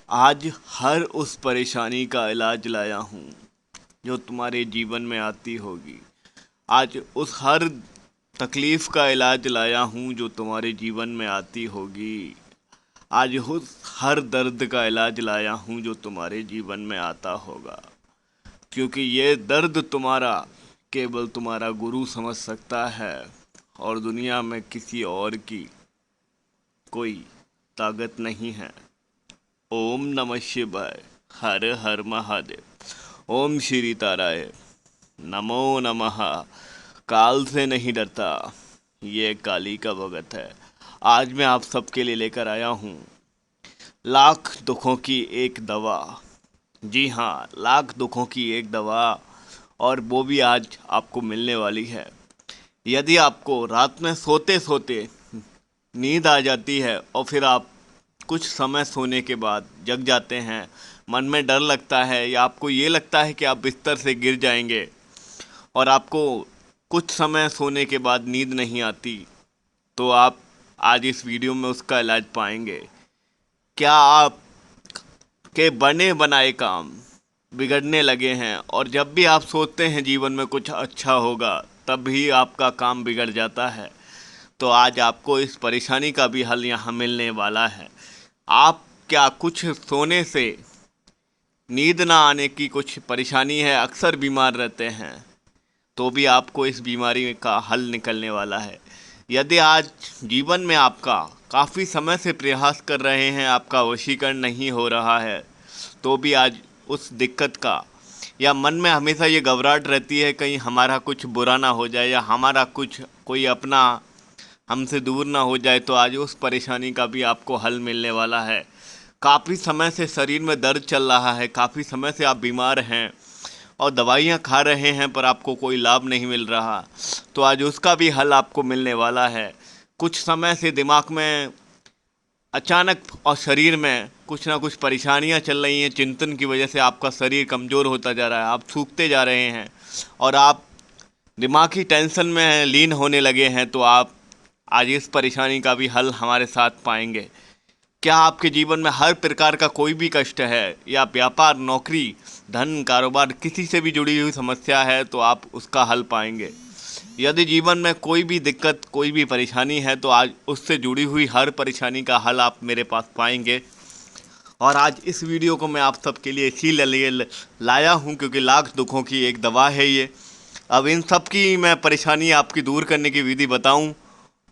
आज हर उस परेशानी का इलाज लाया हूँ जो तुम्हारे जीवन में आती होगी। आज उस हर तकलीफ़ का इलाज लाया हूँ जो तुम्हारे जीवन में आती होगी। आज उस हर दर्द का इलाज लाया हूँ जो तुम्हारे जीवन में आता होगा। क्योंकि ये दर्द तुम्हारा केवल तुम्हारा गुरु समझ सकता है और दुनिया में किसी और की कोई ताकत नहीं है। ओम नमः शिवाय। हर हर महादेव। ओम श्री ताराय। नमो नमः। काल से नहीं डरता, ये काली का भगत है। आज मैं आप सबके लिए लेकर आया हूँ लाख दुखों की एक दवा। जी हाँ, लाख दुखों की एक दवा, और वो भी आज आपको मिलने वाली है। यदि आपको रात में सोते सोते नींद आ जाती है और फिर आप कुछ समय सोने के बाद जग जाते हैं, मन में डर लगता है या आपको ये लगता है कि आप बिस्तर से गिर जाएंगे और आपको कुछ समय सोने के बाद नींद नहीं आती, तो आप आज इस वीडियो में उसका इलाज पाएंगे। क्या आप के बने बनाए काम बिगड़ने लगे हैं और जब भी आप सोचते हैं जीवन में कुछ अच्छा होगा तब भी आपका काम बिगड़ जाता है? तो आज आपको इस परेशानी का भी हल यहाँ मिलने वाला है। आप क्या कुछ सोने से नींद ना आने की कुछ परेशानी है, अक्सर बीमार रहते हैं, तो भी आपको इस बीमारी का हल निकलने वाला है। यदि आज जीवन में आपका काफ़ी समय से प्रयास कर रहे हैं, आपका वशीकरण नहीं हो रहा है, तो भी आज उस दिक्कत का, या मन में हमेशा ये घबराहट रहती है कहीं हमारा कुछ बुरा ना हो जाए या हमारा कुछ कोई अपना हमसे दूर ना हो जाए, तो आज उस परेशानी का भी आपको हल मिलने वाला है। काफ़ी समय से शरीर में दर्द चल रहा है, काफ़ी समय से आप बीमार हैं और दवाइयाँ खा रहे हैं पर आपको कोई लाभ नहीं मिल रहा, तो आज उसका भी हल आपको मिलने वाला है। कुछ समय से दिमाग में अचानक और शरीर में कुछ ना कुछ परेशानियाँ चल रही हैं, चिंतन की वजह से आपका शरीर कमज़ोर होता जा रहा है, आप सूखते जा रहे हैं और आप दिमागी टेंशन में लीन होने लगे हैं, तो आप आज इस परेशानी का भी हल हमारे साथ पाएंगे। क्या आपके जीवन में हर प्रकार का कोई भी कष्ट है या व्यापार, नौकरी, धन, कारोबार, किसी से भी जुड़ी हुई समस्या है, तो आप उसका हल पाएंगे। यदि जीवन में कोई भी दिक्कत, कोई भी परेशानी है, तो आज उससे जुड़ी हुई हर परेशानी का हल आप मेरे पास पाएंगे। और आज इस वीडियो को मैं आप सबके लिए इसीलिए लाया हूँ क्योंकि लाख दुखों की एक दवा है ये। अब इन सब की मैं परेशानी आपकी दूर करने की विधि बताऊँ,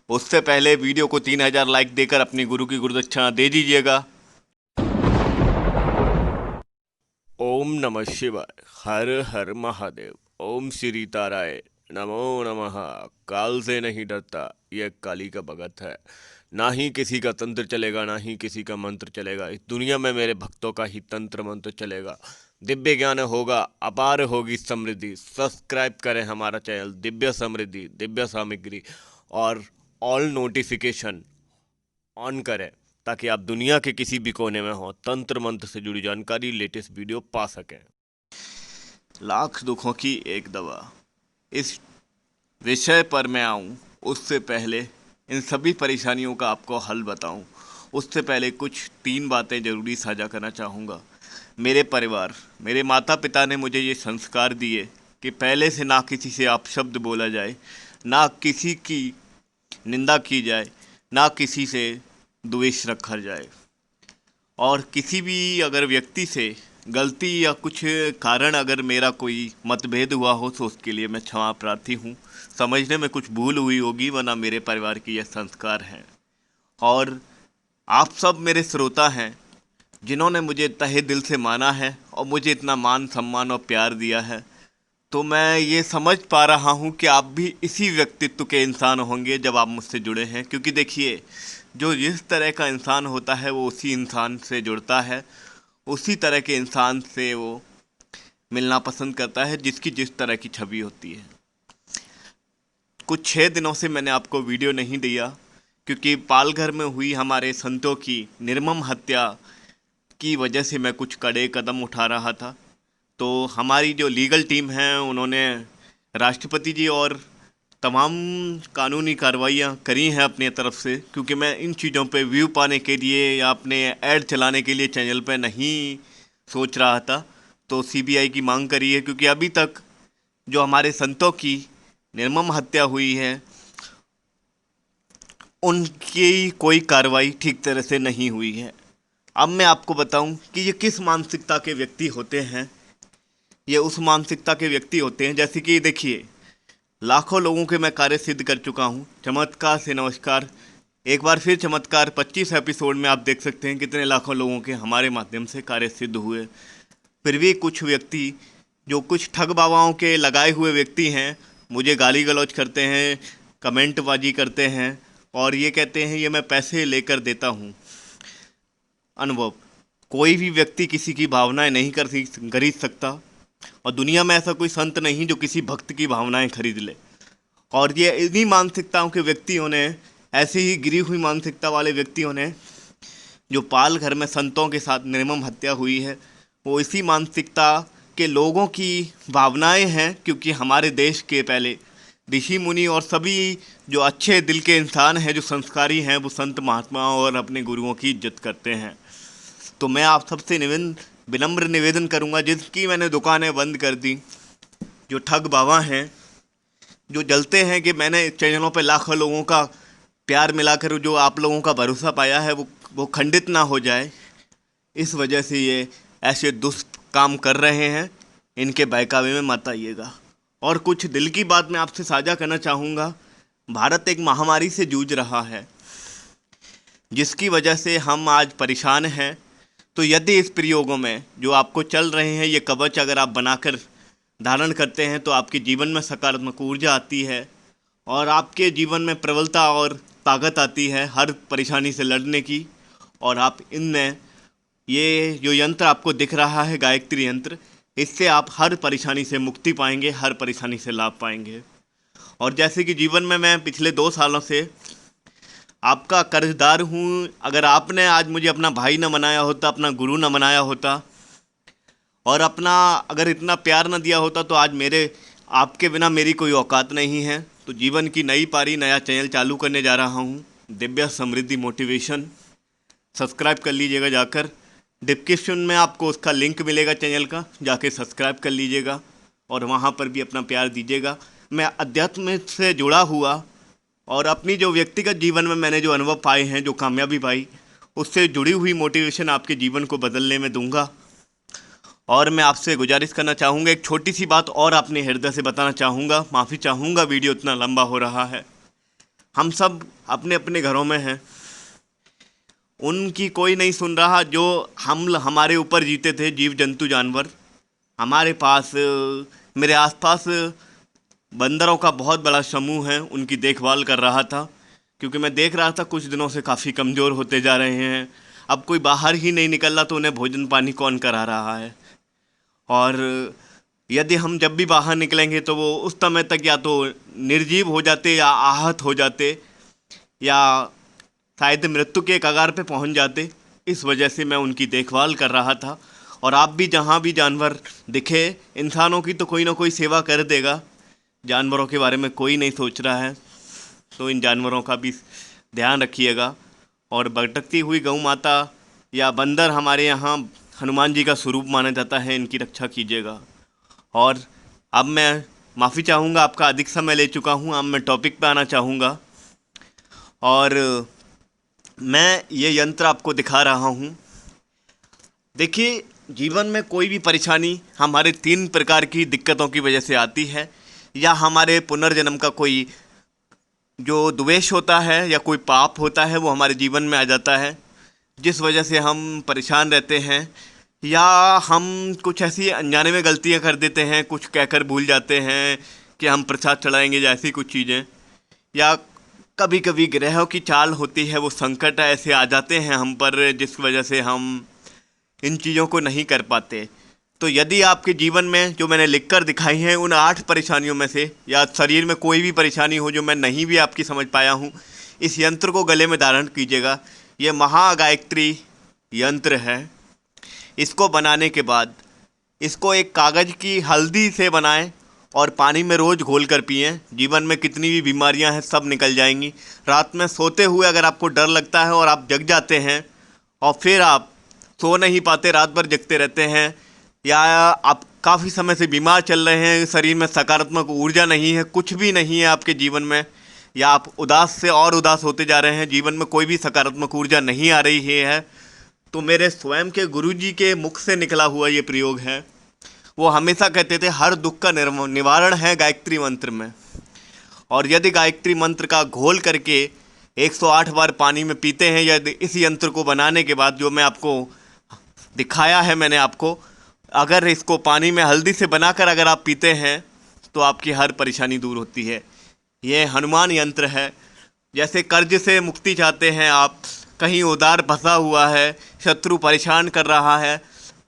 उससे पहले वीडियो को 3000 लाइक देकर अपने गुरु की गुरुदक्षिणा दे दीजिएगा। ओम नमः शिवाय। हर हर महादेव। ओम श्री ताराय। नमो नमः। काल से नहीं डरता, यह काली का भगत है। ना ही किसी का तंत्र चलेगा, ना ही किसी का मंत्र चलेगा। इस दुनिया में मेरे भक्तों का ही तंत्र मंत्र चलेगा। दिव्य ज्ञान होगा, अपार होगी समृद्धि। सब्सक्राइब करें हमारा चैनल दिव्य समृद्धि, दिव्य सामग्री, और ऑल नोटिफिकेशन ऑन करें ताकि आप दुनिया के किसी भी कोने में हो, तंत्र मंत्र से जुड़ी जानकारी, लेटेस्ट वीडियो पा सकें। लाख दुखों की एक दवा, इस विषय पर मैं आऊँ उससे पहले इन सभी परेशानियों का आपको हल बताऊं, उससे पहले कुछ 3 बातें ज़रूरी साझा करना चाहूँगा। मेरे परिवार, मेरे माता पिता ने मुझे ये संस्कार दिए कि पहले से ना किसी से अपशब्द बोला जाए, ना किसी की निंदा की जाए, ना किसी से द्वेष रखा जाए, और किसी भी अगर व्यक्ति से गलती या कुछ कारण अगर मेरा कोई मतभेद हुआ हो तो उसके लिए मैं क्षमा प्रार्थी हूँ। समझने में कुछ भूल हुई होगी, वरना मेरे परिवार की यह संस्कार हैं। और आप सब मेरे श्रोता हैं जिन्होंने मुझे तहे दिल से माना है और मुझे इतना मान सम्मान और प्यार दिया है, तो मैं ये समझ पा रहा हूँ कि आप भी इसी व्यक्तित्व के इंसान होंगे जब आप मुझसे जुड़े हैं। क्योंकि देखिए, जो जिस तरह का इंसान होता है वो उसी इंसान से जुड़ता है, उसी तरह के इंसान से वो मिलना पसंद करता है जिसकी जिस तरह की छवि होती है। कुछ 6 दिनों से मैंने आपको वीडियो नहीं दिया क्योंकि पालघर में हुई हमारे संतों की निर्मम हत्या की वजह से मैं कुछ कड़े कदम उठा रहा था। तो हमारी जो लीगल टीम है उन्होंने राष्ट्रपति जी और तमाम कानूनी कार्रवाइयाँ करी हैं अपनी तरफ से, क्योंकि मैं इन चीज़ों पे व्यू पाने के लिए या अपने ऐड चलाने के लिए चैनल पे नहीं सोच रहा था। तो सीबीआई की मांग करी है, क्योंकि अभी तक जो हमारे संतों की निर्मम हत्या हुई है उनकी कोई कार्रवाई ठीक तरह से नहीं हुई है। अब मैं आपको बताऊं कि ये किस मानसिकता के व्यक्ति होते हैं। ये उस मानसिकता के व्यक्ति होते हैं, जैसे कि देखिए, लाखों लोगों के मैं कार्य सिद्ध कर चुका हूं। चमत्कार से नमस्कार। एक बार फिर चमत्कार 25 एपिसोड में आप देख सकते हैं कितने लाखों लोगों के हमारे माध्यम से कार्य सिद्ध हुए। फिर भी कुछ व्यक्ति, जो कुछ ठग बाबाओं के लगाए हुए व्यक्ति हैं, मुझे गाली गलौज करते हैं, कमेंटबाजी करते हैं और ये कहते हैं ये मैं पैसे लेकर देता हूँ। अनुभव, कोई भी व्यक्ति किसी की भावनाएं नहीं खरीद सकता, और दुनिया में ऐसा कोई संत नहीं जो किसी भक्त की भावनाएं खरीद ले। और ये इन्हीं मानसिकताओं के व्यक्तियों ने, ऐसी ही गिरी हुई मानसिकता वाले व्यक्तियों ने, जो पाल घर में संतों के साथ निर्मम हत्या हुई है, वो इसी मानसिकता के लोगों की भावनाएं हैं। क्योंकि हमारे देश के पहले ऋषि मुनि और सभी जो अच्छे दिल के इंसान हैं, जो संस्कारी हैं, वो संत महात्माओं और अपने गुरुओं की इज्जत करते हैं। तो मैं आप सबसे विनम्र निवेदन करूंगा, जिसकी मैंने दुकानें बंद कर दी, जो ठग बाबा हैं, जो जलते हैं कि मैंने चैनलों पे लाखों लोगों का प्यार मिलाकर जो आप लोगों का भरोसा पाया है वो खंडित ना हो जाए, इस वजह से ये ऐसे दुष्ट काम कर रहे हैं। इनके बहकावे में मत आइएगा। और कुछ दिल की बात मैं आपसे साझा करना चाहूँगा। भारत एक महामारी से जूझ रहा है, जिसकी वजह से हम आज परेशान हैं। तो यदि इस प्रयोगों में जो आपको चल रहे हैं, ये कवच अगर आप बनाकर धारण करते हैं, तो आपके जीवन में सकारात्मक ऊर्जा आती है और आपके जीवन में प्रबलता और ताकत आती है हर परेशानी से लड़ने की। और आप इनमें ये जो यंत्र आपको दिख रहा है, गायत्री यंत्र, इससे आप हर परेशानी से मुक्ति पाएंगे, हर परेशानी से लाभ पाएंगे। और जैसे कि जीवन में मैं पिछले 2 सालों से आपका कर्जदार हूँ। अगर आपने आज मुझे अपना भाई न बनाया होता, अपना गुरु न बनाया होता, और अपना अगर इतना प्यार न दिया होता, तो आज आपके बिना मेरी कोई औकात नहीं है। तो जीवन की नई पारी, नया चैनल चालू करने जा रहा हूँ, दिव्या समृद्धि मोटिवेशन। सब्सक्राइब कर लीजिएगा जाकर, डिस्क्रिप्शन में आपको उसका लिंक मिलेगा चैनल का, जाके सब्सक्राइब कर लीजिएगा और वहाँ पर भी अपना प्यार दीजिएगा। मैं अध्यात्म से जुड़ा हुआ और अपनी जो व्यक्तिगत जीवन में मैंने जो अनुभव पाए हैं, जो कामयाबी पाई, उससे जुड़ी हुई मोटिवेशन आपके जीवन को बदलने में दूंगा। और मैं आपसे गुजारिश करना चाहूँगा, एक छोटी सी बात और अपने हृदय से बताना चाहूँगा। माफ़ी चाहूँगा वीडियो इतना लंबा हो रहा है। हम सब अपने अपने घरों में हैं, उनकी कोई नहीं सुन रहा। जो हमारे ऊपर जीते थे, जीव जंतु जानवर, हमारे पास, मेरे आसपास बंदरों का बहुत बड़ा समूह है, उनकी देखभाल कर रहा था। क्योंकि मैं देख रहा था कुछ दिनों से काफ़ी कमज़ोर होते जा रहे हैं। अब कोई बाहर ही नहीं निकल रहा, तो उन्हें भोजन पानी कौन करा रहा है। और यदि हम जब भी बाहर निकलेंगे, तो वो उस समय तक या तो निर्जीव हो जाते, या आहत हो जाते, या शायद मृत्यु के कगार पे पहुंच जाते। इस वजह से मैं उनकी देखभाल कर रहा था। और आप भी जहाँ भी जानवर दिखे, इंसानों की तो कोई ना कोई सेवा कर देगा। जानवरों के बारे में कोई नहीं सोच रहा है, तो इन जानवरों का भी ध्यान रखिएगा। और भटकती हुई गौ माता या बंदर हमारे यहाँ हनुमान जी का स्वरूप माना जाता है, इनकी रक्षा कीजिएगा। और अब मैं माफ़ी चाहूँगा, आपका अधिक समय ले चुका हूँ। अब मैं टॉपिक पे आना चाहूँगा, और मैं ये यंत्र आपको दिखा रहा हूँ। देखिए, जीवन में कोई भी परेशानी हमारे 3 प्रकार की दिक्कतों की वजह से आती है। या हमारे पुनर्जन्म का कोई जो द्वेष होता है या कोई पाप होता है, वो हमारे जीवन में आ जाता है, जिस वजह से हम परेशान रहते हैं। या हम कुछ ऐसी अनजाने में गलतियां कर देते हैं, कुछ कहकर भूल जाते हैं कि हम प्रसाद चढ़ाएंगे, जैसी कुछ चीज़ें। या कभी कभी ग्रहों की चाल होती है, वो संकट ऐसे आ जाते हैं हम पर, जिस वजह से हम इन चीज़ों को नहीं कर पाते। तो यदि आपके जीवन में जो मैंने लिखकर दिखाई हैं, उन 8 परेशानियों में से, या शरीर में कोई भी परेशानी हो जो मैं नहीं भी आपकी समझ पाया हूँ, इस यंत्र को गले में धारण कीजिएगा। ये महागायत्री यंत्र है। इसको बनाने के बाद इसको एक कागज़ की हल्दी से बनाएं और पानी में रोज़ घोल कर पिएं। जीवन में कितनी भी बीमारियां हैं सब निकल जाएंगी। रात में सोते हुए अगर आपको डर लगता है और आप जग जाते हैं और फिर आप सो नहीं पाते, रात भर जगते रहते हैं, या आप काफ़ी समय से बीमार चल रहे हैं, शरीर में सकारात्मक ऊर्जा नहीं है, कुछ भी नहीं है आपके जीवन में, या आप उदास से और उदास होते जा रहे हैं, जीवन में कोई भी सकारात्मक ऊर्जा नहीं आ रही है, तो मेरे स्वयं के गुरुजी के मुख से निकला हुआ ये प्रयोग है। वो हमेशा कहते थे हर दुख का निवारण है गायत्री मंत्र में। और यदि गायत्री मंत्र का घोल करके 108 बार पानी में पीते हैं, यदि इस यंत्र को बनाने के बाद जो मैं आपको दिखाया है मैंने आपको, अगर इसको पानी में हल्दी से बनाकर अगर आप पीते हैं तो आपकी हर परेशानी दूर होती है। ये हनुमान यंत्र है। जैसे कर्ज से मुक्ति चाहते हैं आप, कहीं उधार फंसा हुआ है, शत्रु परेशान कर रहा है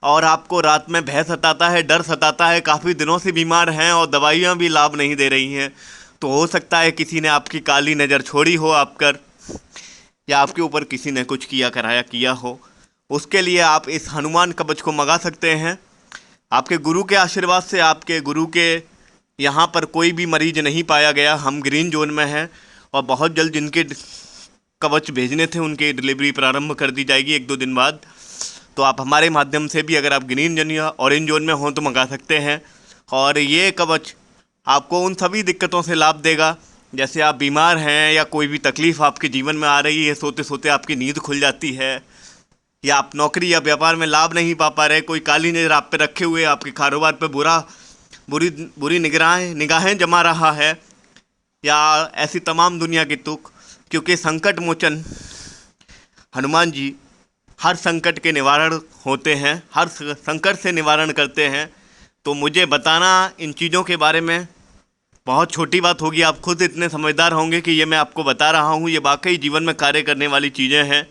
और आपको रात में भय सताता है, डर सताता है, काफ़ी दिनों से बीमार हैं और दवाइयाँ भी लाभ नहीं दे रही हैं, तो हो सकता है किसी ने आपकी काली नज़र छोड़ी हो आप कर, या आपके ऊपर किसी ने कुछ किया हो। उसके लिए आप इस हनुमान कवच को मंगा सकते हैं। आपके गुरु के आशीर्वाद से, आपके गुरु के यहाँ पर कोई भी मरीज नहीं पाया गया। हम ग्रीन जोन में हैं और बहुत जल्द जिनके कवच भेजने थे उनकी डिलीवरी प्रारंभ कर दी जाएगी 1-2 दिन बाद। तो आप हमारे माध्यम से भी अगर आप ग्रीन जोन या ऑरेंज जोन में हों तो मंगा सकते हैं। और ये कवच आपको उन सभी दिक्कतों से लाभ देगा, जैसे आप बीमार हैं या कोई भी तकलीफ़ आपके जीवन में आ रही है, सोते सोते आपकी नींद खुल जाती है, या आप नौकरी या व्यापार में लाभ नहीं पा रहे, कोई काली नज़र आप पे रखे हुए आपके कारोबार पे बुरी निगाहें जमा रहा है, या ऐसी तमाम दुनिया की तुक। क्योंकि संकट मोचन हनुमान जी हर संकट के निवारण होते हैं, हर संकट से निवारण करते हैं। तो मुझे बताना इन चीज़ों के बारे में बहुत छोटी बात होगी, आप खुद इतने समझदार होंगे कि ये मैं आपको बता रहा हूँ, ये वाकई जीवन में कार्य करने वाली चीज़ें हैं।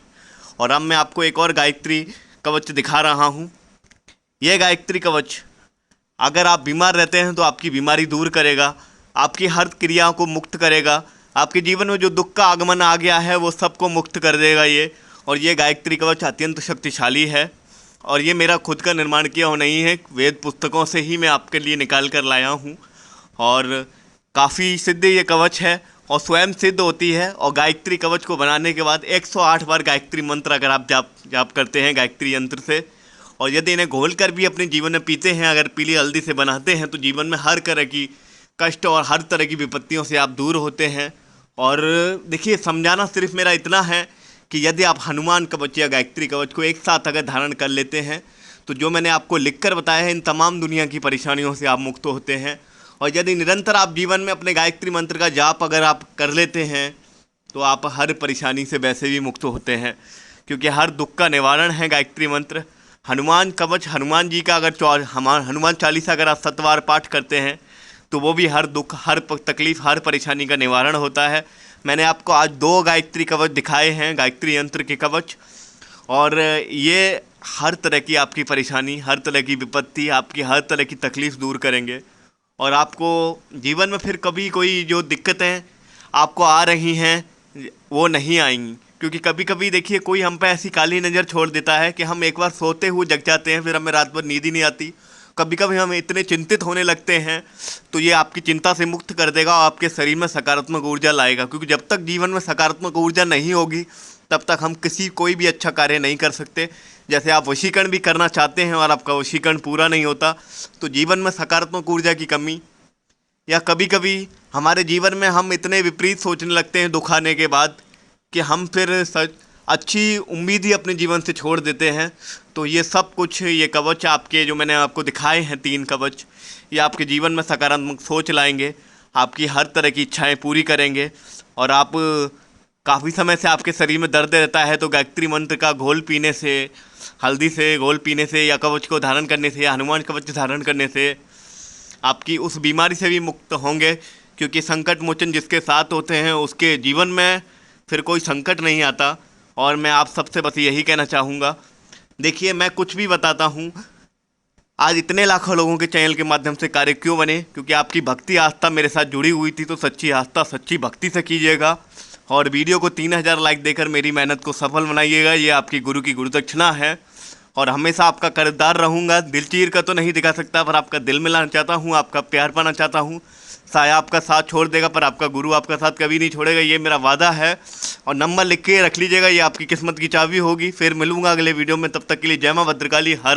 और अब मैं आपको एक और गायत्री कवच दिखा रहा हूँ। ये गायत्री कवच अगर आप बीमार रहते हैं तो आपकी बीमारी दूर करेगा, आपकी हर क्रियाओं को मुक्त करेगा, आपके जीवन में जो दुख का आगमन आ गया है वो सबको मुक्त कर देगा ये। और ये गायत्री कवच अत्यंत शक्तिशाली है और ये मेरा खुद का निर्माण किया हुआ नहीं है, वेद पुस्तकों से ही मैं आपके लिए निकाल कर लाया हूँ। और काफ़ी सिद्ध ये कवच है और स्वयं सिद्ध होती है। और गायत्री कवच को बनाने के बाद 108 बार गायत्री मंत्र अगर आप जाप करते हैं गायत्री यंत्र से, और यदि इन्हें घोल कर भी अपने जीवन में पीते हैं, अगर पीली हल्दी से बनाते हैं, तो जीवन में हर तरह की कष्ट और हर तरह की विपत्तियों से आप दूर होते हैं। और देखिए, समझाना सिर्फ मेरा इतना है कि यदि आप हनुमान कवच या गायत्री कवच को एक साथ अगर धारण कर लेते हैं तो जो मैंने आपको लिखकर बताया है, इन तमाम दुनिया की परेशानियों से आप मुक्त होते हैं। और यदि निरंतर आप जीवन में अपने गायत्री मंत्र का जाप अगर आप कर लेते हैं तो आप हर परेशानी से वैसे भी मुक्त होते हैं, क्योंकि हर दुख का निवारण है गायत्री मंत्र। हनुमान कवच, हनुमान जी का अगर हनुमान चालीसा अगर आप 7 बार पाठ करते हैं तो वो भी हर दुख, हर तकलीफ़, हर परेशानी का निवारण होता है। मैंने आपको आज 2 गायत्री कवच दिखाए हैं, गायत्री यंत्र के कवच, और ये हर तरह की आपकी परेशानी, हर तरह की विपत्ति, आपकी हर तरह की तकलीफ़ दूर करेंगे। और आपको जीवन में फिर कभी कोई जो दिक्कतें आपको आ रही हैं वो नहीं आएंगी। क्योंकि कभी कभी देखिए, कोई हम पे ऐसी काली नज़र छोड़ देता है कि हम एक बार सोते हुए जग जाते हैं, फिर हमें रात भर नींद ही नहीं आती। कभी कभी हम इतने चिंतित होने लगते हैं, तो ये आपकी चिंता से मुक्त कर देगा और आपके शरीर में सकारात्मक ऊर्जा लाएगा। क्योंकि जब तक जीवन में सकारात्मक ऊर्जा नहीं होगी तब तक हम कोई भी अच्छा कार्य नहीं कर सकते। जैसे आप वशीकरण भी करना चाहते हैं और आपका वशीकरण पूरा नहीं होता, तो जीवन में सकारात्मक ऊर्जा की कमी, या कभी कभी हमारे जीवन में हम इतने विपरीत सोचने लगते हैं दुख आने के बाद कि हम फिर अच्छी उम्मीद ही अपने जीवन से छोड़ देते हैं। तो ये सब कुछ, ये कवच आपके जो मैंने आपको दिखाए हैं 3 कवच, ये आपके जीवन में सकारात्मक सोच लाएंगे, आपकी हर तरह की इच्छाएं पूरी करेंगे। और आप काफ़ी समय से आपके शरीर में दर्द रहता है तो गायत्री मंत्र का घोल पीने से, हल्दी से घोल पीने से, या कवच को धारण करने से, या हनुमान कवच धारण करने से आपकी उस बीमारी से भी मुक्त होंगे। क्योंकि संकट मोचन जिसके साथ होते हैं उसके जीवन में फिर कोई संकट नहीं आता। और मैं आप सबसे बस यही कहना चाहूँगा, देखिए, मैं कुछ भी बताता हूँ, आज इतने लाखों लोगों के चैनल के माध्यम से कार्य क्यों बने? क्योंकि आपकी भक्ति आस्था मेरे साथ जुड़ी हुई थी। तो सच्ची आस्था सच्ची भक्ति से कीजिएगा और वीडियो को 3000 लाइक देकर मेरी मेहनत को सफल बनाइएगा। ये आपकी गुरु की गुरु दक्षिणा है। और हमेशा आपका कर्जदार रहूँगा। दिल चीर कर तो नहीं दिखा सकता, पर आपका दिल मिलाना चाहता हूँ, आपका प्यार पाना चाहता हूँ। साया आपका साथ छोड़ देगा पर आपका गुरु आपका साथ कभी नहीं छोड़ेगा, ये मेरा वादा है। और नंबर लिख के रख लीजिएगा, ये आपकी किस्मत की चाबी होगी। फिर मिलूंगा अगले वीडियो में, तब तक के लिए जय मां भद्रकाली। हर